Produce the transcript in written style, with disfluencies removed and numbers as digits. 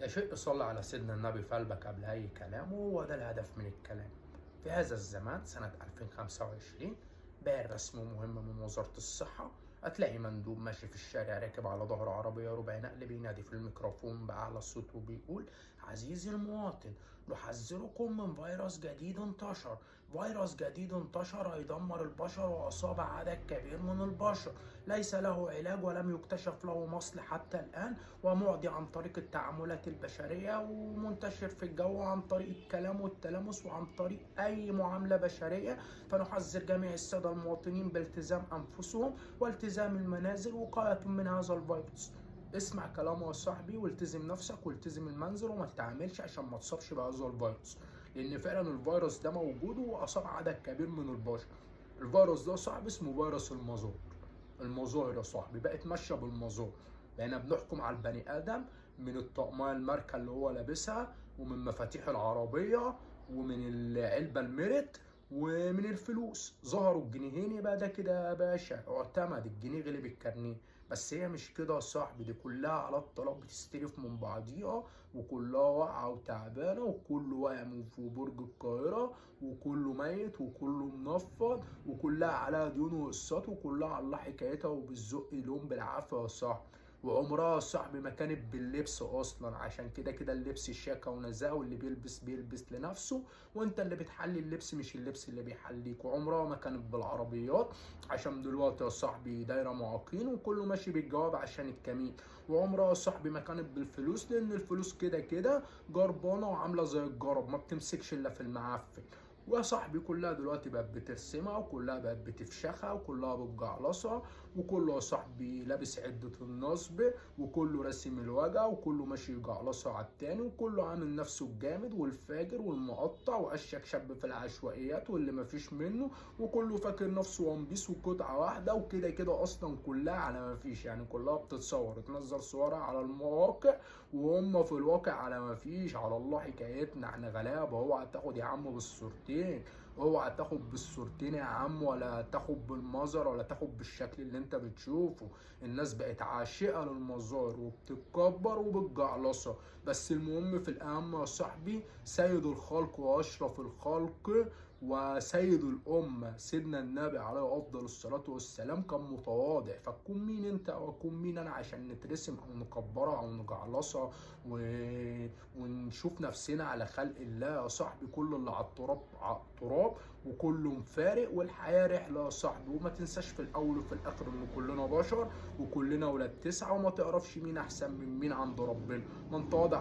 شيء صلى على سيدنا النبي في قلبك قبل أي كلام، وهو ده الهدف من الكلام. في هذا الزمان سنة 2025 بقى الرسم مهم من وزارة الصحة. هتلاقي مندوب ماشي في الشارع راكب على ظهر عربية ربع نقل بينادي في الميكروفون بأعلى الصوت وبيقول: عزيزي المواطن، نحذركم من فيروس جديد انتشر. فيروس جديد انتشر هيدمر البشر وأصاب عدد كبير من البشر، ليس له علاج ولم يكتشف له مصل حتى الآن، ومعدي عن طريق التعاملات البشرية، ومنتشر في الجو عن طريق الكلام والتلامس وعن طريق أي معاملة بشرية. فنحذر جميع السادة المواطنين بالتزام أنفسهم والتزام المنازل وقاية من هذا الفيروس. اسمع كلامه يا صاحبي، والتزم نفسك والتزم المنزل وما تتعاملش عشان ما تصابش بهذا الفيروس، لأن فعلا الفيروس ده موجود وأصاب عدد كبير من البشر. الفيروس ده صاحبي اسمه فيروس المازور. المظاهر يا صاحبي بقت ماشيه بالمظاهر، بقينا بنحكم على البني ادم من الطقمية الماركه اللي هو لابسها، ومن مفاتيح العربيه، ومن العلبه الميرت، ومن الفلوس. ظهروا الجنيهين يبقى ده كده يا باشا اعتمد الجنيه غلب الكارنيه. بس هي مش كده يا صاحبي، دي كلها على الطلاق بتستلف من بعضيها، وكلها واقعه وتعبانه، وكله واقع من فوق برج القاهره، وكله ميت، وكله منفض، وكلها عليها ديون وقسط، وكلها على الله حكايتها، وبالزق لهم بالعافيه يا صاحبي. وعمرها يا صاحبي ما كانت باللبس اصلا، عشان كده كده اللبس شياكه ونزاهه، واللي بيلبس بيلبس لنفسه، وانت اللي بتحلي اللبس مش اللبس اللي بيحليك. وعمرها ما كانت بالعربيات، عشان دلوقتي يا صاحبي دايره معاقين وكله ماشي بالجواب عشان الكمين. وعمرها يا صاحبي ما كانت بالفلوس، لان الفلوس كده كده جربانه وعامله زي الجرب، ما بتمسكش الا في المعفن. ويا صاحبي كلها دلوقتي بقت بترسمها، وكلها بقت بتفشخها، وكلها بتجعلصها، وكله يا صاحبي لابس عدة النصب، وكله راسم الوجع، وكله ماشي يجعلصها على التاني، وكله عامل نفسه الجامد والفاجر والمقطع واشيك شاب في العشوائيات واللي مفيش منه، وكله فاكر نفسه ون بيس وقطعة واحدة. وكده كده اصلا كلها على مفيش، يعني كلها بتتصور تنزل صورها على المواقع، وهم في الواقع على مفيش. على الله حكايتنا احنا غلابة. اوعى تاخد يا عم بالصورتين، اوعى تاخد بالصورتين يا عم، ولا تاخد بالمظهر، ولا تاخد بالشكل اللي انت بتشوفه. الناس بقت عاشقة للمظاهر وبتتكبر وبتجعلصها. بس المهم في الأهم يا صاحبي، سيد الخلق وأشرف الخلق وسيد الأمة سيدنا النبي عليه أفضل الصلاة والسلام كان متواضع. فتكون مين أنت أو أكون مين أنا عشان نترسم أو نكبرها أو نجعلصها ونشوف نفسنا على خلق الله يا صاحبي؟ كل اللي على التراب على التراب، وكله مفارق، والحياة رحلة يا صاحبي. وما تنساش في الأول وفي الآخر إن كلنا بشر، وكلنا ولاد تسعة، وما تعرفش مين أحسن من مين عند ربنا. من تواضع